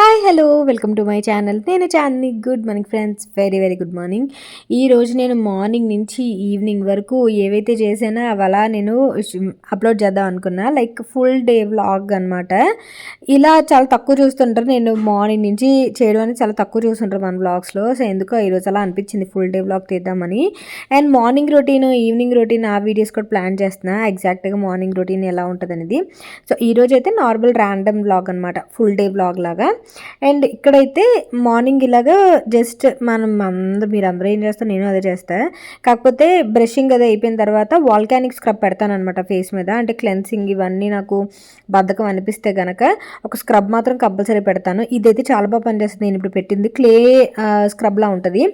Hi hello welcome to my channel. నేను Chandini. Good morning friends, very very good morning. ఈరోజు నేను morning నుంచి evening వరకు ఏవైతే చేశానో అవి అలా నేను అప్లోడ్ చేద్దాం అనుకున్నా, లైక్ ఫుల్ డే వ్లాగ్ అనమాట. ఇలా చాలా తక్కువ చూస్తుంటారు, నేను మార్నింగ్ నుంచి చేయడం అనేది చాలా తక్కువ చూస్తుంటారు మన వ్లాగ్స్లో. సో ఎందుకో ఈరోజు అలా అనిపించింది ఫుల్ డే వ్లాగ్ తీద్దామని. And morning routine, evening routine ఆ వీడియోస్ కూడా ప్లాన్ చేస్తున్నా, ఎగ్జాక్ట్గా మార్నింగ్ రొటీన్ ఎలా ఉంటుంది అనేది. సో ఈరోజు అయితే నార్మల్ ర్యాండమ్ వ్లాగ్ అనమాట, ఫుల్ డే వ్లాగ్ లాగా. అండ్ ఇక్కడైతే మార్నింగ్ ఇలాగా జస్ట్ మీరందరూ ఏం చేస్తారు, నేను అదే చేస్తాను. కాకపోతే బ్రషింగ్ అది అయిపోయిన తర్వాత వాల్కానిక్ స్క్రబ్ పెడతాను అనమాట ఫేస్ మీద. అంటే క్లెన్సింగ్ ఇవన్నీ నాకు బద్ధకం అనిపిస్తే కనుక ఒక స్క్రబ్ మాత్రం కంపల్సరీ పెడతాను. ఇదైతే చాలా బాగా పనిచేస్తుంది. నేను ఇప్పుడు పెట్టింది క్లే స్క్రబ్లా ఉంటుంది,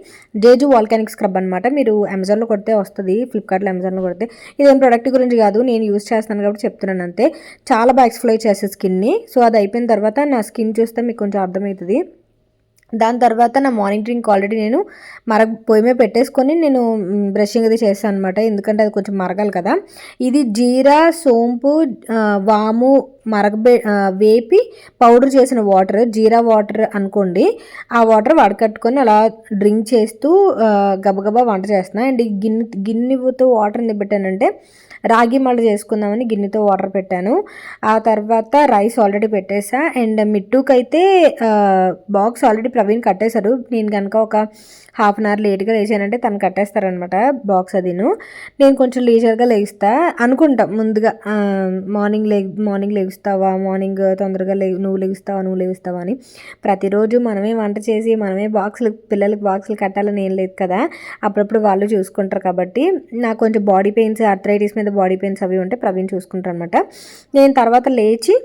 జేజు వాల్కానిక్ స్క్రబ్ అనమాట. మీరు అమెజాన్లో కొడితే వస్తుంది, ఫ్లిప్కార్ట్లో అమెజాన్లో కొడితే. ఇదేం ప్రొడక్ట్ గురించి కాదు, నేను యూజ్ చేస్తాను కాబట్టి చెప్తున్నాను అంతే. చాలా బాగా ఎక్స్ఫ్లోర్ చేస్తుంది స్కిన్ని. సో అది అయిపోయిన తర్వాత నా స్కిన్ చూస్తే మీకు కొంచెం అర్థమవుతుంది. దాని తర్వాత నా మార్నింగ్ డ్రింక్ ఆల్రెడీ నేను పొయ్యి మీద పెట్టేసుకొని నేను బ్రషింగ్ అది చేస్తాను అనమాట, ఎందుకంటే అది కొంచెం మరగాలి కదా. ఇది జీరా, సోంపు, వాము వేపి పౌడర్ చేసిన వాటర్, జీరా వాటర్ అనుకోండి. ఆ వాటర్ వడకట్టుకొని అలా డ్రింక్ చేస్తూ గబగబా వంట చేస్తున్నా. అండ్ ఈ గిన్నెతో వాటర్ ఎందుకు పెట్టానంటే రాగి మళ్ళీ చేసుకుందామని గిన్నెతో వాటర్ పెట్టాను. ఆ తర్వాత రైస్ ఆల్రెడీ పెట్టేసా. అండ్ మిట్టుకైతే బాక్స్ ఆల్రెడీ ప్రవీణ్ కట్టేశారు. నేను కనుక ఒక హాఫ్ అన్ అవర్ లేట్గా లేచానంటే తను కట్టేస్తారనమాట బాక్స్. అదిను నేను కొంచెం లీజర్గా లేస్తా అనుకుంటా ముందుగా, మార్నింగ్ లేస్తావా, మార్నింగ్ తొందరగా నువ్వు లేస్తావా అని. ప్రతిరోజు మనమే వంట చేసి మనమే పిల్లలకి బాక్సులు కట్టాలని ఏం లేదు కదా, అప్పుడప్పుడు వాళ్ళు చూసుకుంటారు. కాబట్టి నాకు కొంచెం బాడీ పెయిన్స్, ఆర్థరైటిస్ మీద బాడీ పెయిన్స్ అవి ఉంటే ప్రవీణ్ చూసుకుంటారు అనమాట. నేను తర్వాత లేచి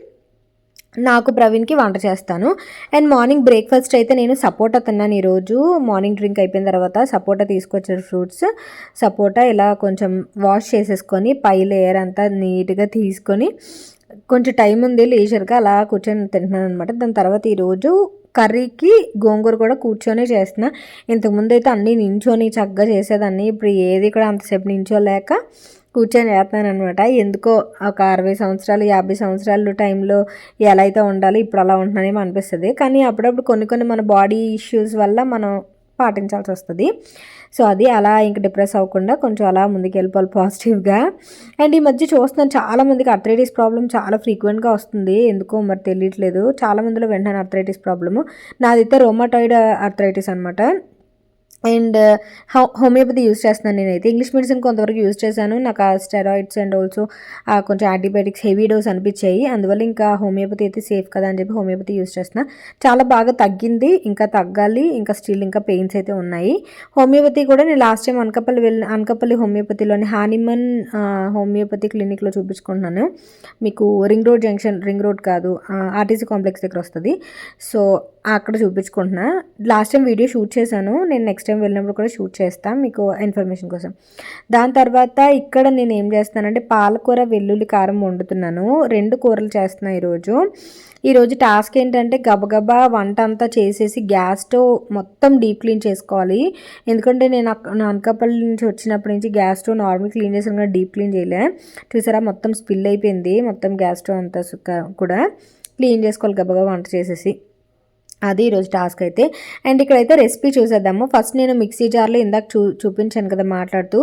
నాకు ప్రవీణ్కి వంట చేస్తాను. అండ్ మార్నింగ్ బ్రేక్ఫాస్ట్ అయితే నేను సపోటా తిన్నాను ఈరోజు. మార్నింగ్ డ్రింక్ అయిపోయిన తర్వాత సపోటా తీసుకొచ్చారు, ఫ్రూట్స్. సపోటా ఇలా కొంచెం వాష్ చేసేసుకొని పై లేయర్ అంతా నీట్గా తీసుకొని కొంచెం టైం ఉంది లీజర్గా అలా కూర్చొని తింటున్నాను అనమాట. దాని తర్వాత ఈరోజు కర్రీకి గోంగూర కూడా కూర్చొని చేస్తున్నా. ఇంతకుముందు అయితే అన్నీ నించొని చక్కగా చేసేదాన్ని, ఇప్పుడు ఏది కూడా అంతసేపు నించోలేక కూర్చొని చేస్తున్నాను అనమాట. ఎందుకో ఒక 60 సంవత్సరాలు 50 సంవత్సరాలు టైంలో ఎలా అయితే ఉండాలి ఇప్పుడు అలా ఉంటున్నానేమో అనిపిస్తుంది. కానీ అప్పుడప్పుడు కొన్ని మన బాడీ ఇష్యూస్ వల్ల మనం పాటించాల్సి వస్తుంది. సో అది అలా ఇంక డిప్రెస్ అవ్వకుండా కొంచెం అలా ముందుకు వెళ్ళిపోవాలి పాజిటివ్గా. అండ్ ఈ మధ్య చూస్తున్నాను చాలామందికి ఆర్థరైటిస్ ప్రాబ్లం చాలా ఫ్రీక్వెంట్గా వస్తుంది, ఎందుకో మరి తెలియట్లేదు. చాలామందిలో వెంటనే ఆర్థరైటిస్ ప్రాబ్లము. నాదైతే రోమటాయిడ్ ఆర్థరైటిస్ అనమాట. అండ్ హోమియోపతి యూస్ చేస్తున్నాను నేనైతే. ఇంగ్లీష్ మెడిసిన్ కొంతవరకు యూస్ చేశాను, నాకు ఆ స్టెరాయిడ్స్ అండ్ ఆల్సో కొంచెం యాంటీబయాటిక్స్ హెవీ డోస్ అనిపించాయి. అందువల్ల ఇంకా హోమియోపతి అయితే సేఫ్ కదా అని చెప్పి హోమియోపతి యూస్ చేస్తున్నా. చాలా బాగా తగ్గింది, ఇంకా తగ్గాలి, ఇంకా స్టిల్ ఇంకా పెయిన్స్ అయితే ఉన్నాయి. హోమియోపతి కూడా నేను లాస్ట్ టైం అనకాపల్లి హోమియోపతిలోని హానిమన్ హోమియోపతి క్లినిక్లో చూపించుకుంటున్నాను. మీకు రింగ్ రోడ్ కాదు, ఆర్టీసీ కాంప్లెక్స్ దగ్గర వస్తుంది. సో అక్కడ చూపించుకుంటున్నా. లాస్ట్ టైం వీడియో షూట్ చేశాను, నేను నెక్స్ట్ టైం వెళ్ళినప్పుడు కూడా షూట్ చేస్తాను మీకు ఇన్ఫర్మేషన్ కోసం. దాని తర్వాత ఇక్కడ నేను ఏం చేస్తానంటే పాలకూర వెల్లుల్లి కారం వండుతున్నాను. 2 కూరలు చేస్తున్నాను ఈరోజు టాస్క్ ఏంటంటే గబగబా వంట అంతా చేసేసి గ్యాస్ స్టవ్ మొత్తం డీప్ క్లీన్ చేసుకోవాలి. ఎందుకంటే నేను అనకాపల్లి నుంచి వచ్చినప్పటి నుంచి గ్యాస్ స్టవ్ నార్మల్ క్లీన్ చేసాను కానీ డీప్ క్లీన్ చేయలే. చూసారా మొత్తం స్పిల్ అయిపోయింది, మొత్తం గ్యాస్ స్టవ్ అంతా కూడా క్లీన్ చేసుకోవాలి గబగబా వంట చేసేసి. అది ఈరోజు టాస్క్ అయితే. అండ్ ఇక్కడైతే రెసిపీ చూసేద్దాము. ఫస్ట్ నేను మిక్సీ జార్లో ఇందాక చూపించాను కదా మాట్లాడుతూ,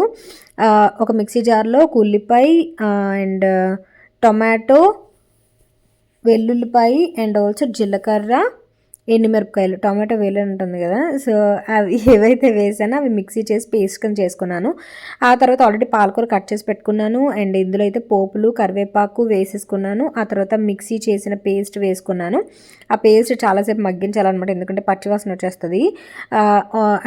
ఒక మిక్సీ జార్లో ఉల్లిపాయ అండ్ టొమాటో, వెల్లుల్లిపాయ అండ్ ఆల్సో జీలకర్ర, ఎండుమిరపకాయలు, టొమాటో వేలు ఉంటుంది కదా, సో అవి ఏవైతే వేసానో అవి మిక్సీ చేసి పేస్ట్ కింద చేసుకున్నాను. ఆ తర్వాత ఆల్రెడీ పాలకూర కట్ చేసి పెట్టుకున్నాను. అండ్ ఇందులో అయితే పోపులు, కరివేపాకు వేసేసుకున్నాను. ఆ తర్వాత మిక్సీ చేసిన పేస్ట్ వేసుకున్నాను. ఆ పేస్ట్ చాలాసేపు మగ్గించాలన్నమాట, ఎందుకంటే పచ్చివాసన వచ్చేస్తుంది.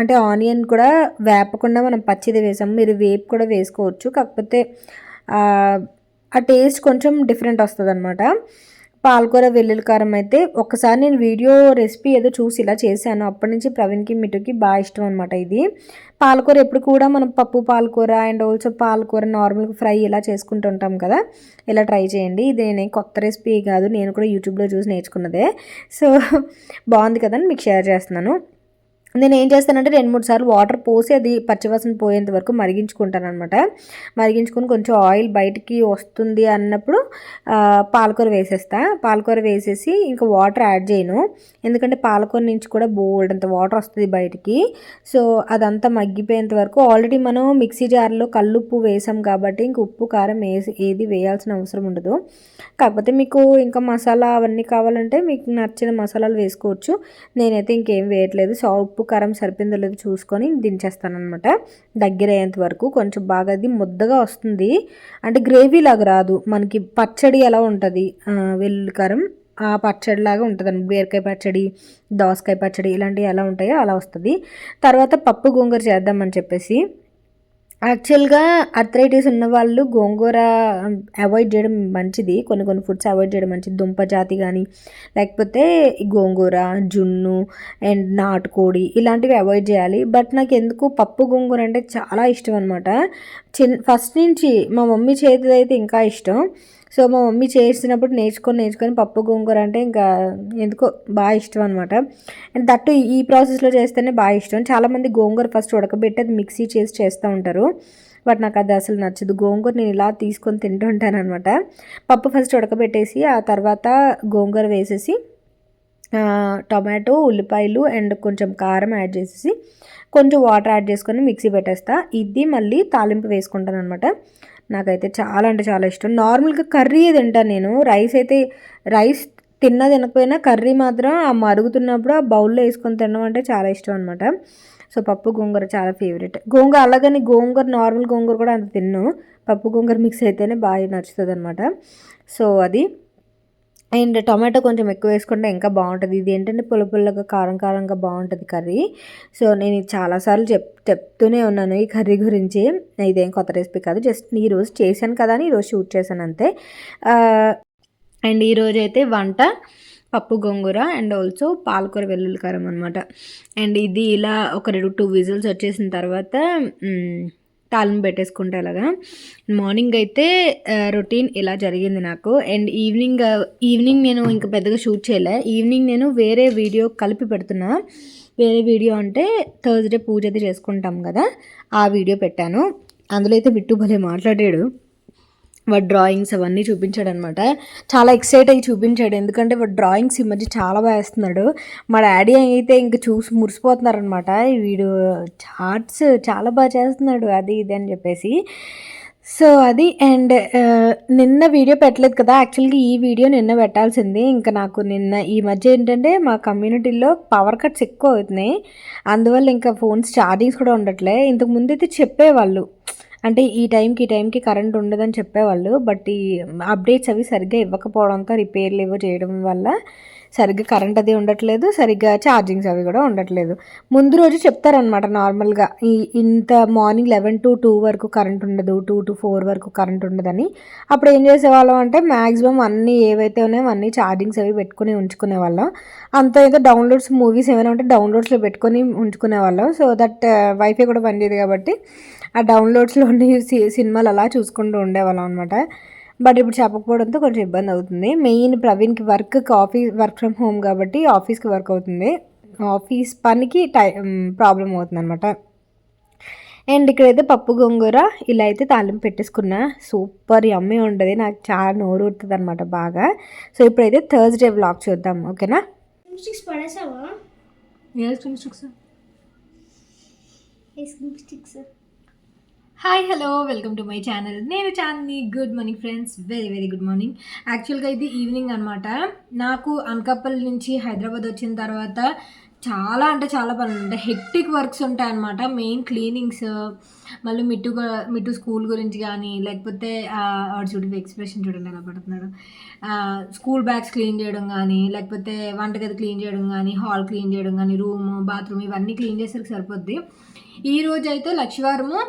అంటే ఆనియన్ కూడా వేపకుండా మనం పచ్చిది వేసాము, మీరు వేపు కూడా వేసుకోవచ్చు, కాకపోతే ఆ టేస్ట్ కొంచెం డిఫరెంట్ వస్తుంది అనమాట. పాలకూర వెల్లుల్లి కారం అయితే ఒక్కసారి నేను వీడియో రెసిపీ ఏదో చూసి ఇలా చేశాను, అప్పటి నుంచి ప్రవీణ్కి మిట్టుకి బాగా ఇష్టం అనమాట ఇది. పాలకూర ఎప్పుడు కూడా మనం పప్పు పాలకూర అండ్ ఆల్సో పాలకూర నార్మల్గా ఫ్రై ఇలా చేసుకుంటుంటాం కదా, ఇలా ట్రై చేయండి. ఇది నేను కొత్త రెసిపీ కాదు, నేను కూడా యూట్యూబ్లో చూసి నేర్చుకున్నదే. సో బాగుంది కదా అని మీకు షేర్ చేస్తున్నాను. నేను ఏం చేస్తానంటే 2-3 సార్లు వాటర్ పోసి అది పచ్చివాసన పోయేంత వరకు మరిగించుకుంటాను అనమాట. మరిగించుకొని కొంచెం ఆయిల్ బయటికి వస్తుంది అన్నప్పుడు పాలకూర వేసేస్తా. పాలకూర వేసేసి ఇంకా వాటర్ యాడ్ చేయను, ఎందుకంటే పాలకూర నుంచి కూడా బోల్డంత వాటర్ వస్తుంది బయటికి. సో అదంతా మగ్గిపోయేంత వరకు ఆల్రెడీ మనం మిక్సీ జార్లో కల్లుప్పు వేసాం కాబట్టి ఇంక ఉప్పు కారం ఏది వేయాల్సిన అవసరం ఉండదు. కాకపోతే మీకు ఇంకా మసాలా అవన్నీ కావాలంటే మీకు నచ్చిన మసాలాలు వేసుకోవచ్చు. నేనైతే ఇంకేం వేయట్లేదు. ఉప్పు కారం సరిపోయిందో లేదో చూసుకొని దించేస్తాను అనమాట. దగ్గర అయ్యేంత వరకు కొంచెం బాగా అది ముద్దగా వస్తుంది, అంటే గ్రేవీ లాగా రాదు. మనకి పచ్చడి ఎలా ఉంటుంది వెల్లుల్లి కారం ఆ పచ్చడిలాగా ఉంటుంది. బీరకాయ పచ్చడి, దోసకాయ పచ్చడి ఇలాంటివి ఎలా ఉంటాయో అలా వస్తుంది. తర్వాత పప్పు గోంగూర చేద్దామని చెప్పేసి, యాక్చువల్గా అర్థరైటిస్ ఉన్న వాళ్ళు గోంగూర అవాయిడ్ చేయడం మంచిది. కొన్ని ఫుడ్స్ అవాయిడ్ చేయడం మంచిది. దుంప జాతి కానీ లేకపోతే గోంగూర, జున్ను అండ్ నాటుకోడి ఇలాంటివి అవాయిడ్ చేయాలి. బట్ నాకు ఎందుకు పప్పు గోంగూర అంటే చాలా ఇష్టం అనమాట. ఫస్ట్ నుంచి మా మమ్మీ చేతిది అయితే ఇంకా ఇష్టం. సో మా మమ్మీ చేసినప్పుడు నేర్చుకొని పప్పు గోంగూర అంటే ఇంకా ఎందుకో బాగా ఇష్టం అనమాట. అండ్ దట్టు ఈ ప్రాసెస్లో చేస్తేనే బాగా ఇష్టం. చాలామంది గోంగూర ఫస్ట్ ఉడకబెట్టి అది మిక్సీ చేస్తూ ఉంటారు, బట్ నాకు అది అసలు నచ్చదు. గోంగూర నేను ఇలా తీసుకొని తింటూ ఉంటాను అనమాట. పప్పు ఫస్ట్ ఉడకబెట్టేసి ఆ తర్వాత గోంగూర వేసేసి టొమాటో, ఉల్లిపాయలు అండ్ కొంచెం కారం యాడ్ చేసేసి కొంచెం వాటర్ యాడ్ చేసుకొని మిక్సీ పెట్టేస్తా. ఇది మళ్ళీ తాలింపు వేసుకుంటాను అనమాట. నాకైతే చాలా అంటే చాలా ఇష్టం. నార్మల్గా కర్రీ తింటాను నేను. రైస్ తినకపోయినా కర్రీ మాత్రం ఆ మరుగుతున్నప్పుడు ఆ బౌల్లో వేసుకొని తినడం అంటే చాలా ఇష్టం అనమాట. సో పప్పు గోంగూర చాలా ఫేవరెట్. అలాగని నార్మల్ గోంగూర కూడా అంత తిన్ను. పప్పు గోంగూర మిక్స్ అయితేనే బాగా నచ్చుతుంది అనమాట. సో అది అండ్ టొమాటో కొంచెం ఎక్కువ వేసుకుంటే ఇంకా బాగుంటుంది. ఇది ఏంటంటే పుల్లగా కారంగా బాగుంటుంది కర్రీ. సో నేను ఇది చాలాసార్లు చెప్తూనే ఉన్నాను ఈ కర్రీ గురించి. ఇదేం కొత్త రెసిపీ కాదు, జస్ట్ ఈరోజు చేశాను కదా అని ఈరోజు షూట్ చేశాను అంతే. అండ్ ఈరోజు అయితే వంట పప్పు గోంగూర అండ్ ఆల్సో పాలకూర వెల్లుల్లి కారం అనమాట. అండ్ ఇది ఇలా ఒక 2 విజిల్స్ వచ్చేసిన తర్వాత తాలింపు పెట్టేసుకుంటే అలాగా. మార్నింగ్ అయితే రొటీన్ ఇలా జరిగింది నాకు. అండ్ ఈవినింగ్ నేను ఇంకా పెద్దగా షూట్ చేయలే. ఈవినింగ్ నేను వేరే వీడియో కలిపి పెడుతున్నా. వేరే వీడియో అంటే థర్స్డే పూజ అయితే చేసుకుంటాం కదా, ఆ వీడియో పెట్టాను. అందులో అయితే బిట్టు భలే మాట్లాడాడు. వాడు డ్రాయింగ్స్ అవన్నీ చూపించాడు అనమాట. చాలా ఎక్సైట్ అయ్యి చూపించాడు, ఎందుకంటే వాడు డ్రాయింగ్స్ ఈ మధ్య చాలా బాగా వేస్తున్నాడు. మా డాడీ అయితే ఇంక చూసి మురిసిపోతున్నారనమాట. వీడు చార్ట్స్ చాలా బాగా చేస్తున్నాడు అది ఇది అని చెప్పేసి. సో అది. అండ్ నిన్న వీడియో పెట్టలేదు కదా, యాక్చువల్గా ఈ వీడియో నిన్న పెట్టాల్సింది. ఇంకా నాకు ఈ మధ్య ఏంటంటే మా కమ్యూనిటీలో పవర్ కట్స్ ఎక్కువ అవుతున్నాయి, అందువల్ల ఇంకా ఫోన్స్ ఛార్జింగ్స్ కూడా ఉండట్లే. ఇంతకుముందు అయితే చెప్పేవాళ్ళు, అంటే ఈ టైంకి కరెంట్ ఉండదని చెప్పేవాళ్ళు. బట్ ఈ అప్డేట్స్ అవి సరిగ్గా ఇవ్వకపోవడంతో, రిపేర్లు చేయడం వల్ల సరిగ్గా కరెంట్ అది ఉండట్లేదు, సరిగ్గా ఛార్జింగ్స్ అవి కూడా ఉండట్లేదు. ముందు రోజు చెప్తారనమాట నార్మల్గా ఇంత మార్నింగ్ 11 to 2 వరకు కరెంట్ ఉండదు, 2 to 4 వరకు కరెంట్ ఉండదని. అప్పుడు ఏం చేసేవాళ్ళం అంటే మ్యాక్సిమం అన్నీ ఏవైతే ఉన్నాయో అన్నీ ఛార్జింగ్స్ అవి పెట్టుకుని ఉంచుకునేవాళ్ళం. అంత ఏదో డౌన్లోడ్స్ మూవీస్ ఏమైనా ఉంటే డౌన్లోడ్స్లో పెట్టుకొని ఉంచుకునేవాళ్ళం. సో దట్ వైఫై కూడా పనిచేయదు కాబట్టి ఆ డౌన్లోడ్స్లో సినిమాలు అలా చూసుకుంటూ ఉండేవాళ్ళం అనమాట. బట్ ఇప్పుడు చెప్పకపోవడంతో కొంచెం ఇబ్బంది అవుతుంది. మెయిన్ ప్రవీణ్కి వర్క్ ఫ్రమ్ హోమ్ కాబట్టి ఆఫీస్కి వర్క్ అవుతుంది, ఆఫీస్ పనికి ప్రాబ్లం అవుతుంది అనమాట. అండ్ ఇక్కడైతే పప్పు గోంగూర ఇలా అయితే తాలింపు పెట్టేసుకున్నా. సూపర్ యమ్మీ ఉంటుంది, నాకు చాలా నోరు ఊరుతుంది అనమాట బాగా. సో ఇప్పుడైతే థర్స్డే వ్లాగ్ చూద్దాం, ఓకేనా? Hi hello welcome to my channel. నేను Chandini. Good morning friends, very good morning. యాక్చువల్గా ఇది ఈవినింగ్ అనమాట. నాకు అనకాపల్లి నుంచి హైదరాబాద్ వచ్చిన తర్వాత చాలా అంటే చాలా పనులు ఉంటాయి, హెక్టిక్ వర్క్స్ ఉంటాయి అనమాట. మెయిన్ క్లీనింగ్స్, మళ్ళీ మిట్టు స్కూల్ గురించి కానీ, లేకపోతే చూడండి ఎక్స్ప్రెషన్ చూడండి ఎలా పడుతున్నాడు, స్కూల్ బ్యాగ్స్ క్లీన్ చేయడం కానీ, లేకపోతే వంటగది క్లీన్ చేయడం కానీ, హాల్ క్లీన్ చేయడం కానీ, రూమ్ బాత్రూమ్ ఇవన్నీ క్లీన్ చేసరికి సరిపోద్ది. ఈరోజు అయితే లక్షవారము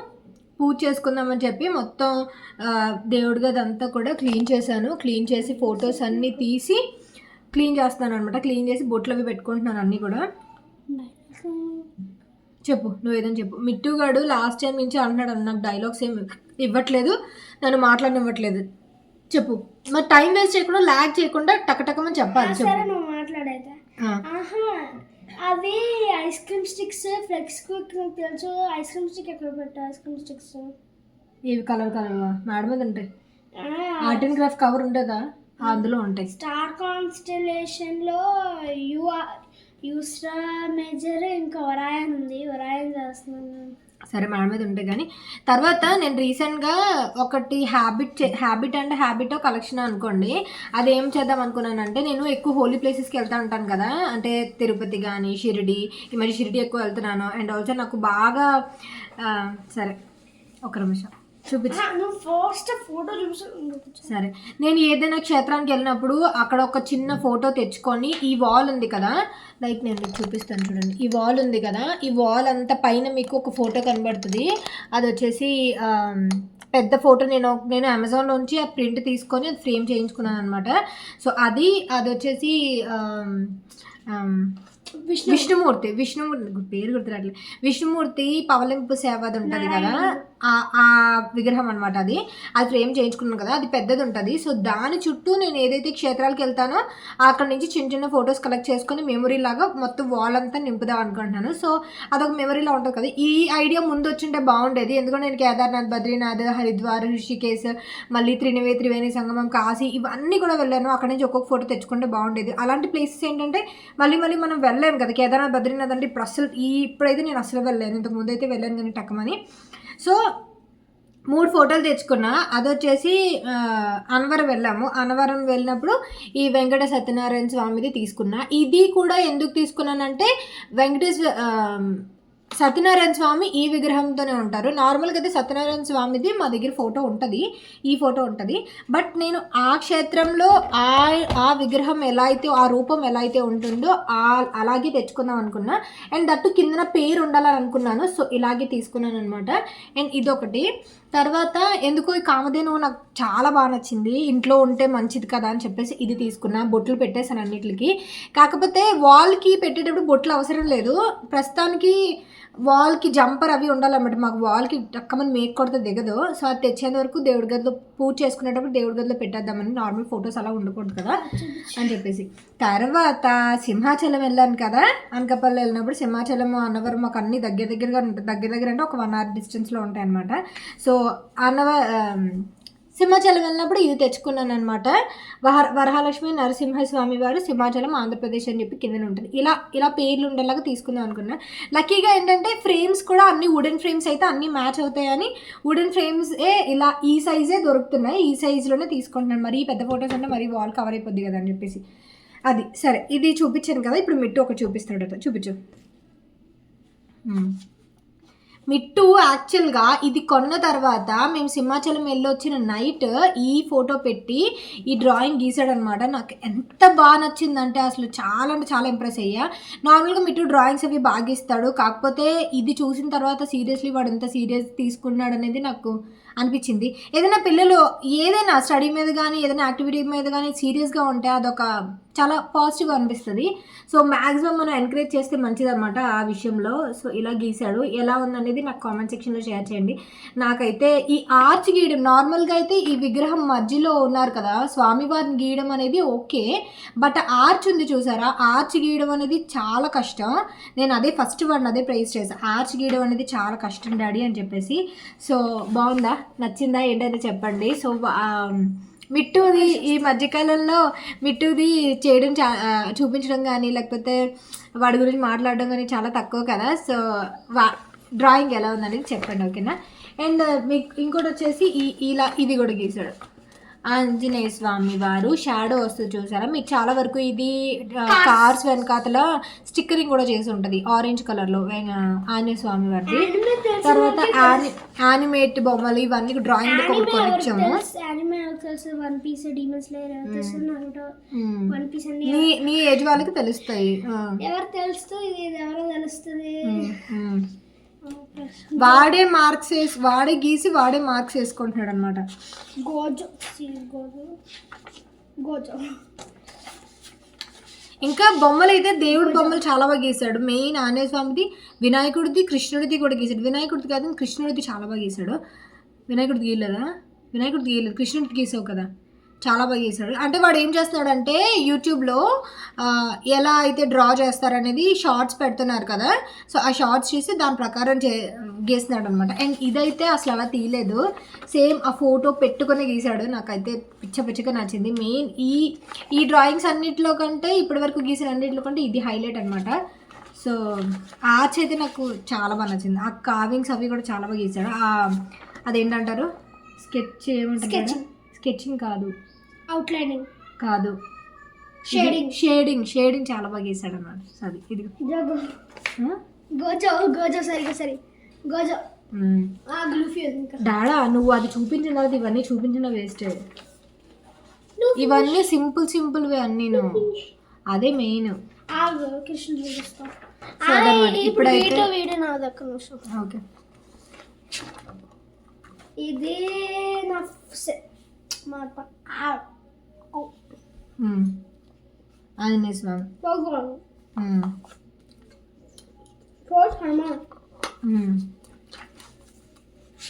పూజ చేసుకుందామని చెప్పి మొత్తం దేవుడి గది అంతా కూడా క్లీన్ చేశాను. క్లీన్ చేసి ఫొటోస్ అన్నీ తీసి క్లీన్ చేస్తాను అనమాట. క్లీన్ చేసి బొట్లు అవి పెట్టుకుంటున్నాను అన్నీ కూడా. చెప్పు, నువ్వు ఏదైనా చెప్పు. మిట్టుగాడు లాస్ట్ టైం నుంచి అంటున్నాడు, నాకు డైలాగ్స్ ఏమి ఇవ్వట్లేదు, నన్ను మాట్లాడనివ్వట్లేదు. చెప్పు, మరి టైం వేస్ట్ చేయకుండా, ల్యాగ్ చేయకుండా టకటకమని చెప్పాలి. చెప్పు. అవి ice cream sticks flex quick నాకు తెలుసు. ఐస్ క్రీమ్ స్టిక్ ఎక్కడ పెట్టా? ఐస్ క్రీమ్ స్టిక్స్ ఇవి కలర్ మేడ మీద ఉంటాయి. ఆర్ట్ అండ్ క్రాఫ్ట్ కవర్ ఉంటుందా, అందులో ఉంటాయి. స్టార్ కాన్స్టలేషన్ లో యూస్రా మేజర్ ఇంకా ఒరాయన్ ఉంది. ఒరాయన్ చేస్తున్నాను. సరే మేడ మీద ఉంటాయి. కానీ తర్వాత నేను రీసెంట్గా ఒకటి హ్యాబిట్ అండ్ హ్యాబిటో కలెక్షన్ అనుకోండి, అది ఏం చేద్దాం అనుకున్నానంటే, నేను ఎక్కువ హోలీ ప్లేసెస్కి వెళ్తూ ఉంటాను కదా, అంటే తిరుపతి కానీ షిరిడి. ఈ మధ్య షిరిడి ఎక్కువ వెళ్తున్నాను. అండ్ ఆల్సో నాకు బాగా సరే ఒక నిమిషం చూపించు. ఫస్ట్ ఫోటో చూసి సరే, నేను ఏదైనా క్షేత్రానికి వెళ్ళినప్పుడు అక్కడ ఒక చిన్న ఫోటో తెచ్చుకొని, ఈ వాల్ ఉంది కదా, లైక్ నేను మీకు చూపిస్తాను చూడండి. ఈ వాల్ ఉంది కదా, ఈ వాల్ అంతా పైన మీకు ఒక ఫోటో కనబడుతుంది. అది వచ్చేసి పెద్ద ఫోటో. నేను అమెజాన్లోంచి ఆ ప్రింట్ తీసుకొని అది ఫ్రేమ్ చేయించుకున్నాను అనమాట. సో అది వచ్చేసి విష్ణుమూర్తి పేరు గుర్తురాట్లేదు. విష్ణుమూర్తి పవలింపు సేవ అది ఉంటుంది కదా, ఆ విగ్రహం అనమాట. అది ఫ్రేమ్ చేయించుకున్నాను కదా, అది పెద్దది ఉంటుంది. సో దాని చుట్టూ నేను ఏదైతే క్షేత్రాలకు వెళ్తానో అక్కడ నుంచి చిన్న చిన్న ఫొటోస్ కలెక్ట్ చేసుకొని మెమొరీ లాగా మొత్తం వాల్ అంతా నింపుదాం అనుకుంటున్నాను. సో అదొక మెమొరీలా ఉంటుంది కదా. ఈ ఐడియా ముందు వచ్చింటే బాగుండేది, ఎందుకంటే నేను కేదార్నాథ్, బద్రీనాథ్, హరిద్వార్, ఋషికేశ్, మళ్ళీ త్రివేణి సంగమం, కాశీ ఇవన్నీ కూడా వెళ్ళాను. అక్కడ నుంచి ఒక్కొక్క ఫోటో తెచ్చుకుంటే బాగుండేది. అలాంటి ప్లేసెస్ ఏంటంటే మళ్ళీ మనం వెళ్ళలేము కదా. కేదార్నాథ్, బద్రీనాథ్ అంటే ఇప్పుడైతే నేను అసలు వెళ్ళలేను. ఇంతకు ముందు అయితే వెళ్ళాను కానీ టక్కమని. సో 3 ఫోటోలు తెచ్చుకున్నా. అది వచ్చేసి అన్నవరం వెళ్ళాము. అన్నవరం వెళ్ళినప్పుడు ఈ వెంకట సత్యనారాయణ స్వామిది తీసుకున్నా. ఇది కూడా ఎందుకు తీసుకున్నానంటే, సత్యనారాయణ స్వామి ఈ విగ్రహంతోనే ఉంటారు. నార్మల్గా అయితే సత్యనారాయణ స్వామిది మా దగ్గర ఫోటో ఉంటుంది, ఈ ఫోటో ఉంటుంది. బట్ నేను ఆ క్షేత్రంలో ఆ విగ్రహం ఎలా అయితే, ఆ రూపం ఎలా అయితే ఉంటుందో అలాగే తెచ్చుకుందాం అనుకున్నా. అండ్ దట్టు కిందన పేరు ఉండాలని అనుకున్నాను. సో ఇలాగే తీసుకున్నాను అనమాట. అండ్ ఇదొకటి. తర్వాత ఎందుకో ఈ కామధేనువు నాకు చాలా బాగా నచ్చింది, ఇంట్లో ఉంటే మంచిది కదా అని చెప్పేసి ఇది తీసుకున్నా. బొట్లు పెట్టేశాను అన్నిటికి. కాకపోతే వాల్కి పెట్టేటప్పుడు బొట్లు అవసరం లేదు. ప్రస్తుతానికి వాల్కి జంపర్ అవి ఉండాలన్నమాట. మాకు వాల్కి టక్కమని మేక్ కొడితే దిగదు. సో అది తెచ్చేంత వరకు దేవుడి గదిలో పూజ చేసుకునేటప్పుడు దేవుడి గదిలో పెట్టేద్దామని. నార్మల్ ఫొటోస్ అలా ఉండకూడదు కదా అని చెప్పేసి. తర్వాత సింహాచలం వెళ్ళాను కదా, అనకాపల్లి వెళ్ళినప్పుడు. సింహాచలం, అన్నవరం మాకు అన్ని దగ్గరగా ఉంటుంది. దగ్గర అంటే ఒక 1 hour డిస్టెన్స్లో ఉంటాయి అన్నమాట. సో సింహాచలం వెళ్ళినప్పుడు ఇది తెచ్చుకున్నాను అనమాట. వరహాలక్ష్మి నరసింహస్వామి వారు సింహాచలం ఆంధ్రప్రదేశ్ అని చెప్పి కింద ఉంటుంది. ఇలా పేర్లు ఉండేలాగా తీసుకుందాం అనుకున్నా. లక్కీగా ఏంటంటే ఫ్రేమ్స్ కూడా అన్ని వుడెన్ ఫ్రేమ్స్ అయితే అన్నీ మ్యాచ్ అవుతాయని వుడెన్ ఫ్రేమ్సే ఇలా ఈ సైజే దొరుకుతున్నాయి. ఈ సైజులోనే తీసుకుంటున్నాను. మరీ పెద్ద ఫొటోస్ అంటే మరీ వాల్ కవర్ అయిపోద్ది కదా అని చెప్పేసి. అది సరే, ఇది చూపించాను కదా. ఇప్పుడు మిట్టు ఒకటి చూపిస్తాడు. చూపించు. మిట్టు యాక్చువల్గా ఇది కొన్న తర్వాత మేము సింహాచలం వెళ్ళొచ్చిన నైట్ ఈ ఫోటో పెట్టి ఈ డ్రాయింగ్ గీసాడనమాట. నాకు ఎంత బాగా నచ్చిందంటే అసలు చాలా అంటే చాలా ఇంప్రెస్ అయ్యా. నార్మల్గా మిట్టు డ్రాయింగ్స్ అవి బాగా ఇస్తాడు. కాకపోతే ఇది చూసిన తర్వాత సీరియస్లీ వాడు ఎంత సీరియస్ తీసుకున్నాడు అనేది నాకు అనిపించింది. ఏదైనా పిల్లలు ఏదైనా స్టడీ మీద కానీ ఏదైనా యాక్టివిటీ మీద కానీ సీరియస్గా ఉంటే అదొక చాలా పాజిటివ్గా అనిపిస్తుంది. సో మ్యాక్సిమం మనం ఎంకరేజ్ చేస్తే మంచిదన్నమాట ఆ విషయంలో. సో ఇలా గీశాడు. ఎలా ఉందనేది నాకు కామెంట్ సెక్షన్లో షేర్ చేయండి. నాకైతే ఈ ఆర్చ్ గీయడం, నార్మల్గా అయితే ఈ విగ్రహం మధ్యలో ఉన్నారు కదా స్వామివారిని గీయడం అనేది ఓకే. బట్ ఆర్చ్ ఉంది చూసారా, ఆర్చ్ గీయడం అనేది చాలా కష్టం. నేను అదే ఫస్ట్ వాడిని అదే ప్రైజ్ చేశాను. ఆర్చ్ గీయడం అనేది చాలా కష్టం డాడీ అని చెప్పేసి. సో బాగుందా, నచ్చిందా ఏంటైతే చెప్పండి. సో మిట్టుది ఈ మధ్యకాలంలో మిట్టుది చేయడం చూపించడం కానీ లేకపోతే వాడి గురించి మాట్లాడడం కానీ చాలా తక్కువ కదా. సో డ్రాయింగ్ ఎలా ఉందనేది చెప్పండి, ఓకేనా. అండ్ మీకు ఇంకోటి వచ్చేసి ఇలా ఇది కూడా గీసాడు. ఆంజనేయ స్వామి వారు షాడో వస్తుంది చూసారా. మీకు చాలా వరకు ఇది కార్స్ వెనకాతల స్టిక్కరింగ్ కూడా చేసి ఉంటుంది ఆరెంజ్ కలర్లో ఆంజనేయ స్వామి వారిది. తర్వాత యానిమేట్ బొమ్మలు ఇవన్నీ డ్రాయింగ్ బుక్ ఒకటి కొనిచ్చాము. నీ ఏజ్ వాళ్ళకి తెలుస్తాయి. ఎవరు తెలుస్తుంది, ఎవరో తెలుస్తుంది. వాడే గీసి వాడే మార్క్స్ వేసుకుంటున్నాడు అనమాట. ఇంకా బొమ్మలు అయితే దేవుడి బొమ్మలు చాలా బాగా గీశాడు. మెయిన్ ఆంజనేయ స్వామిది, వినాయకుడిది, కృష్ణుడిది కూడా గీశాడు. వినాయకుడిది కాదు కృష్ణుడిది చాలా బాగా గీశాడు. వినాయకుడిది గీయలేదా? వినాయకుడిది గీయలేదు, కృష్ణుడిది గీసావు కదా, చాలా బాగా గీసాడు. అంటే వాడు ఏం చేస్తున్నాడంటే యూట్యూబ్లో ఎలా అయితే డ్రా చేస్తారనేది షార్ట్స్ పెడుతున్నారు కదా, సో ఆ షార్ట్స్ చేసి దాని ప్రకారం గీస్తున్నాడు అనమాట. అండ్ ఇదైతే అసలు అలా తీయలేదు, సేమ్ ఆ ఫోటో పెట్టుకొని గీసాడు. నాకైతే పిచ్చగా నచ్చింది. మెయిన్ ఈ డ్రాయింగ్స్ అన్నింటిలో కంటే ఇప్పటివరకు గీసిన అన్నింటిలో కంటే ఇది హైలైట్ అనమాట. సో ఆర్చ్ అయితే నాకు చాలా బాగా నచ్చింది. ఆ కార్వింగ్స్ అవి కూడా చాలా బాగా గీసాడు. అదేంటంటారు, స్కెచ్ ఏమంటారు, స్కెచింగ్ కాదు, అవుట్లైనింగ్ కాదు, షేడింగ్ చాలా బాగా గీసాడు అన్నమాట. సరే ఇది డాడా నువ్వు అది చూపించిన తర్వాత ఇవన్నీ చూపించిన వేస్ట్. ఇవన్నీ సింపుల్వే అన్నీ, అదే మెయిన్. ఇప్పుడైతే ఓకే, ఇది నా అది నిజం.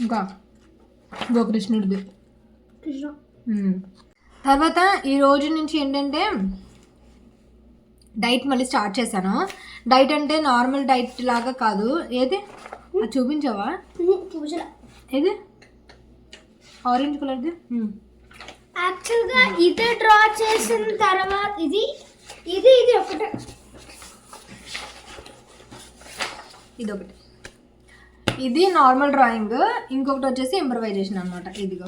ఇంకా గోకృష్ణుడిది. తర్వాత ఈ రోజు నుంచి ఏంటంటే డైట్ మళ్ళీ స్టార్ట్ చేశాను. డైట్ అంటే నార్మల్ డైట్ లాగా కాదు. ఏది అది చూపించావా? ఏది ఆరెంజ్ కలర్ది. యాక్చువల్గా ఇది డ్రా చేసిన తర్వాత ఇది ఒకటే, ఇదొకటి, ఇది నార్మల్ డ్రాయింగ్. ఇంకొకటి వచ్చేసి ఇంప్రవైజేషన్ అనమాట. ఇదిగో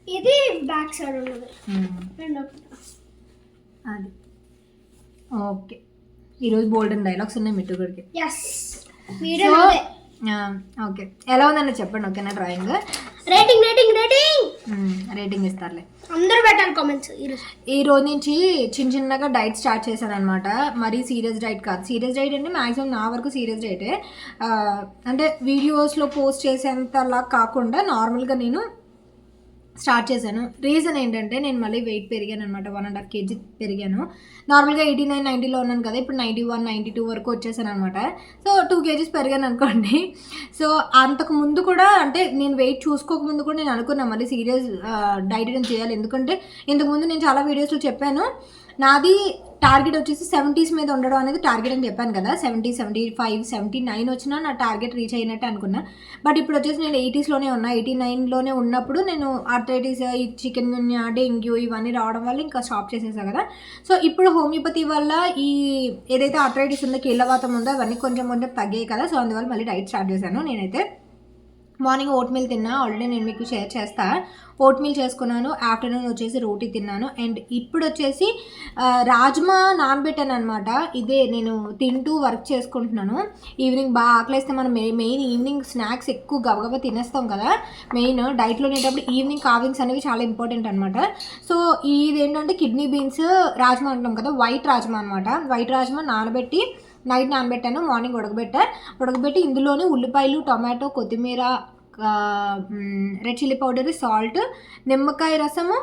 ఇది బ్యాక్ సైడ్ ఉన్నది. అది ఓకే. ఈరోజు బోల్డెన్ డైలాగ్స్ ఉన్నాయి మిట్టుగుడికి. ఓకే, ఎలా ఉందని చెప్పండి. ఓకేనా డ్రాయింగ్? రేటింగ్ ఇస్తారులే, అందరూ పెట్టాలి కామెంట్స్. ఈ రోజు నుంచి చిన్నగా డైట్ స్టార్ట్ చేశాను అనమాట. మరీ సీరియస్ డైట్ కాదు. సీరియస్ డైట్ అంటే మ్యాక్సిమం నా వరకు సీరియస్ డైటే, అంటే వీడియోస్లో పోస్ట్ చేసేంతలా కాకుండా నార్మల్గా నేను స్టార్ట్ చేశాను. రీజన్ ఏంటంటే నేను మళ్ళీ వెయిట్ పెరిగాను అనమాట. 1.5 kg పెరిగాను. నార్మల్గా 89, 90లో ఉన్నాను కదా, ఇప్పుడు 91, 92 వరకు వచ్చేసాను అనమాట. సో 2 kgs పెరిగాను అనుకోండి. సో అంతకు ముందు కూడా, అంటే నేను వెయిట్ చూసుకోకముందు కూడా నేను అనుకున్నాను మళ్ళీ సీరియస్ డైట్ అనేది చేయాలి. ఎందుకంటే ఇంతకుముందు నేను చాలా వీడియోస్లో చెప్పాను, నాది టార్గెట్ వచ్చేసి 70s మీద ఉండడం అనేది టార్గెట్ అని చెప్పాను కదా. 70, 75, 79 వచ్చినా నా టార్గెట్ రీచ్ అయినట్టు అనుకున్నా. బట్ ఇప్పుడు వచ్చేసి నేను 80sలోనే ఉన్నా. 89లోనే ఉన్నప్పుడు నేను ఆర్థరైటిస్, ఈ చికెన్ గున్యా, డెంగ్యూ ఇవన్నీ రావడం వల్ల ఇంకా స్టాప్ చేసేసా కదా. సో ఇప్పుడు హోమియోపతి వల్ల ఈ ఏదైతే ఆర్థరైటిస్ ఉందో, కీళ్ళవాతం ఉందో, అవన్నీ కొంచెం తగ్గాయి కదా. సో అందువల్ల మళ్ళీ డైట్ స్టార్ట్ చేశాను. నేనైతే మార్నింగ్ ఓట్ మీల్ తిన్నా, ఆల్రెడీ నేను మీకు షేర్ చేస్తా. ఓట్ మీల్ చేసుకున్నాను. ఆఫ్టర్నూన్ వచ్చేసి రోటీ తిన్నాను. అండ్ ఇప్పుడు వచ్చేసి రాజ్మా నానబెట్టాను అనమాట. ఇదే నేను తింటూ వర్క్ చేసుకుంటున్నాను. ఈవినింగ్ బాగా ఆకలిస్తే మనం మెయిన్ ఈవినింగ్ స్నాక్స్ ఎక్కువ గబగబా తినేస్తాం కదా. మెయిన్ డైట్లో ఉండేటప్పుడు ఈవినింగ్ కావింగ్స్ అనేవి చాలా ఇంపార్టెంట్ అనమాట. సో ఇదేంటంటే కిడ్నీ బీన్స్ రాజ్మా అంటాం కదా, వైట్ రాజ్మా అనమాట. వైట్ రాజ్మా నానబెట్టి నైట్ నానబెట్టాను, మార్నింగ్ ఉడకబెట్టి ఇందులోనే ఉల్లిపాయలు, టొమాటో, కొత్తిమీర, రెడ్ చిల్లీ పౌడర్, సాల్ట్, నిమ్మకాయ రసము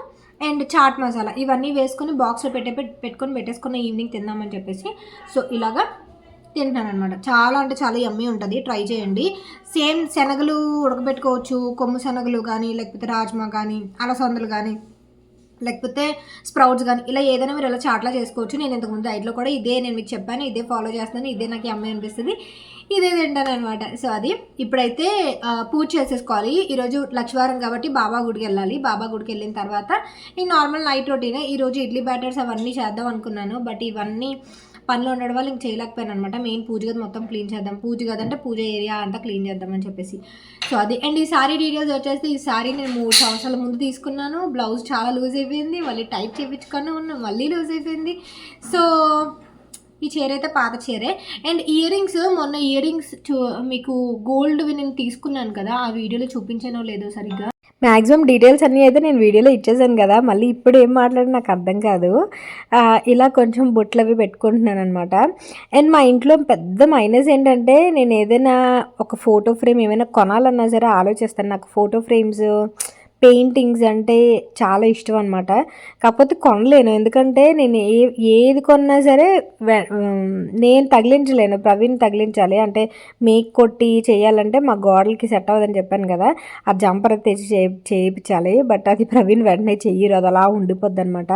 అండ్ చాట్ మసాలా ఇవన్నీ వేసుకొని బాక్స్లో పెట్టుకొని పెట్టేసుకున్న ఈవినింగ్ తిందామని చెప్పేసి. సో ఇలాగా తింటున్నాను అనమాట. చాలా అంటే చాలా యమ్మీ ఉంటుంది, ట్రై చేయండి. సేమ్ శనగలు ఉడకబెట్టుకోవచ్చు, కొమ్ము శనగలు కానీ, లేకపోతే రాజ్మా కానీ, అలసందలు కానీ, లేకపోతే స్ప్రౌట్స్ కానీ, ఇలా ఏదైనా మీరు ఇలా చాట్లా చేసుకోవచ్చు. నేను ఇంతకుముందు డైట్లో కూడా ఇదే నేను మీకు చెప్పాను, ఇదే ఫాలో చేస్తున్నాను, ఇదే నాకు యమ్మీ అనిపిస్తుంది, ఇదే తింటాను అనమాట. సో అది ఇప్పుడైతే పూజ చేసేసుకోవాలి. ఈరోజు లక్షవారం కాబట్టి బాబా గుడికి వెళ్ళాలి. బాబా గుడికి వెళ్ళిన తర్వాత ఈ నార్మల్ నైట్ రొటీనే. ఈరోజు ఇడ్లీ బ్యాటర్స్ అవన్నీ చేద్దాం అనుకున్నాను, బట్ ఇవన్నీ పనిలో ఉండడం వల్ల ఇంక చేయలేకపోయాను అనమాట. మెయిన్ పూజ గది మొత్తం క్లీన్ చేద్దాం, పూజ గది అంటే పూజ ఏరియా అంతా క్లీన్ చేద్దామని చెప్పేసి. సో అది. అండ్ ఈ సారీ డీటెయిల్స్ వచ్చేసి, ఈ సారీ నేను 3 సంవత్సరాల ముందు తీసుకున్నాను. బ్లౌజ్ చాలా లూజ్ అయిపోయింది, మళ్ళీ టైట్ చేయించుకొని ఉన్నాను, మళ్ళీ లూజ్ అయిపోయింది. సో ఈ చీర అయితే పాత చీరే. అండ్ ఇయర్ రింగ్స్, మొన్న ఇయర్ రింగ్స్ మీకు గోల్డ్వి నేను తీసుకున్నాను కదా, ఆ వీడియోలో చూపించానో లేదో సరిగ్గా. మ్యాక్సిమం డీటెయిల్స్ అన్నీ అయితే నేను వీడియోలో ఇచ్చేసాను కదా, మళ్ళీ ఇప్పుడు ఏం మాట్లాడి నాకు అర్థం కాదు. ఇలా కొంచెం బొట్లు అవి పెట్టుకుంటున్నాను అనమాట. అండ్ మా ఇంట్లో పెద్ద మైనస్ ఏంటంటే, నేను ఏదైనా ఒక ఫోటో ఫ్రేమ్ ఏమైనా కొనాలన్నా సరే ఆలోచిస్తాను. నాకు ఫోటో ఫ్రేమ్స్ పెయింటింగ్స్ అంటే చాలా ఇష్టం అనమాట. కాకపోతే కొనలేను. ఎందుకంటే నేను ఏది కొన్నా సరే నేను తగిలించలేను. ప్రవీణ్ తగిలించాలి. అంటే మేక్ కొట్టి చేయాలంటే మా గోడలకి సెట్ అవ్వదని చెప్పాను కదా! ఆ జంపర్ తెచ్చి చేయించాలి. బట్ అది ప్రవీణ్ వెంటనే చెయ్యరు. అది అలా ఉండిపోద్దనమాట.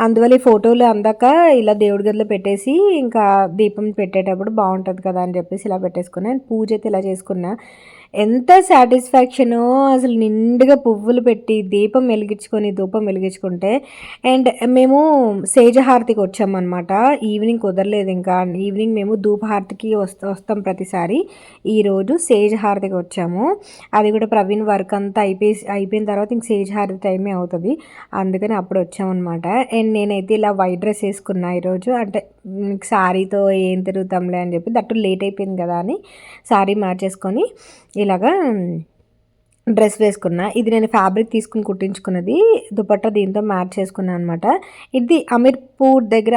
అందువల్ల ఈ ఫోటోలు అందాక ఇలా దేవుడి గదిలో పెట్టేసి ఇంకా దీపం పెట్టేటప్పుడు బాగుంటుంది కదా అని చెప్పేసి ఇలా పెట్టేసుకున్నాను. పూజ అయితే ఇలా చేసుకున్నా. ఎంత సాటిస్ఫాక్షనో అసలు నిండుగా పువ్వులు పెట్టి దీపం వెలిగించుకొని ధూపం వెలిగించుకుంటే. అండ్ మేము సేజహారతికి వచ్చామన్నమాట. ఈవినింగ్ కుదరలేదు ఇంకా. ఈవినింగ్ మేము ధూపహారతికి వస్తాం ప్రతిసారి. ఈరోజు సేజహారతికి వచ్చాము. అది కూడా ప్రవీణ్ వర్క్ అంతా అయిపోయిన తర్వాత ఇంక సేజహారతి టైమే అవుతుంది. అందుకని అప్పుడు వచ్చామన్నమాట. అండ్ నేనైతే ఇలా వైట్ డ్రెస్ వేసుకున్నా ఈరోజు. అంటే శారీతో ఏం తిరుగుతాంలే అని చెప్పి, దట్టు లేట్ అయిపోయింది కదా అని శారీ మార్చేసుకొని ఇలాగా డ్రెస్ వేసుకున్నా. ఇది నేను ఫ్యాబ్రిక్ తీసుకుని కుట్టించుకున్నది. దుపట్టా దీంతో మ్యాచ్ చేసుకున్నాను అనమాట. ఇది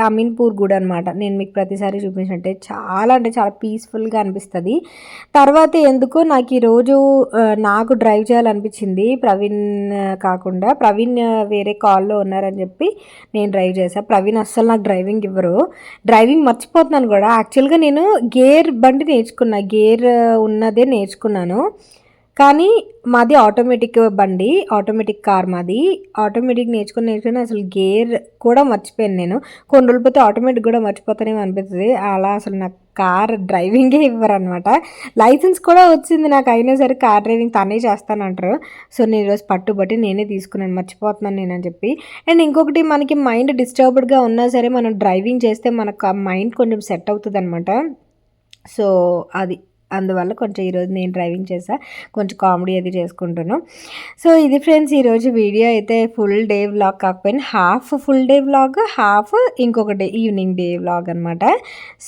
అమీన్పూర్ గుడి అనమాట. నేను మీకు ప్రతిసారి చూపించినట్టే చాలా అంటే చాలా పీస్ఫుల్గా అనిపిస్తుంది. తర్వాత ఎందుకో నాకు ఈరోజు నాకు డ్రైవ్ చేయాలనిపించింది. ప్రవీణ్ కాకుండా, ప్రవీణ్ వేరే కాల్లో ఉన్నారని చెప్పి నేను డ్రైవ్ చేశాను. ప్రవీణ్ అస్సలు నాకు డ్రైవింగ్ ఇవ్వరు. డ్రైవింగ్ మర్చిపోతున్నాను కూడా. యాక్చువల్గా నేను గేర్ బండి నేర్చుకున్నా, గేర్ ఉన్నదే నేర్చుకున్నాను. కానీ మాది ఆటోమేటిక్ బండి, ఆటోమేటిక్ కార్ మాది. ఆటోమేటిక్ నేర్చుకుని అసలు గేర్ కూడా మర్చిపోయాను నేను. కొన్ని రోజులు పోతే ఆటోమేటిక్ కూడా మర్చిపోతానేమో అనిపిస్తుంది. అలా అసలు నాకు కార్ డ్రైవింగే ఇవ్వరనమాట. లైసెన్స్ కూడా వచ్చింది నాకు, అయినా సరే కార్ డ్రైవింగ్ తనే చేస్తానంటారు. సో నేను ఈరోజు పట్టుబట్టి నేనే తీసుకున్నాను, మర్చిపోతున్నాను నేను అని చెప్పి. అండ్ ఇంకొకటి, మనకి మైండ్ డిస్టర్బ్డ్గా ఉన్నా సరే మనం డ్రైవింగ్ చేస్తే మనకు మైండ్ కొంచెం సెట్ అవుతుంది అనమాట. సో అది అందువల్ల కొంచెం ఈరోజు నేను డ్రైవింగ్ చేసా, కొంచెం కామెడీ అది చేసుకుంటున్నాను. సో ఇది ఫ్రెండ్స్ ఈరోజు వీడియో అయితే. ఫుల్ డే వ్లాగ్ కాకపోయినా half full day vlog, half ఇంకొక డే ఈవినింగ్ డే వ్లాగ్ అనమాట.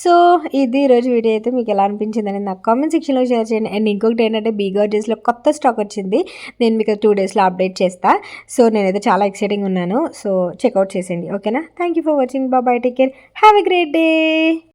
సో ఇది ఈరోజు వీడియో అయితే. మీకు ఎలా అనిపించిందని నాకు కామెంట్ సెక్షన్లో షేర్ చేయండి. అండ్ ఇంకొకటి ఏంటంటే బీగార్జెస్లో కొత్త స్టాక్ వచ్చింది. నేను మీకు 2 డేస్లో అప్డేట్ చేస్తా. సో నేనైతే చాలా ఎక్సైటింగ్ ఉన్నాను. సో చెక్అవుట్ చేసేయండి, ఓకేనా? Thank you for watching. Bye, take care, have a great day.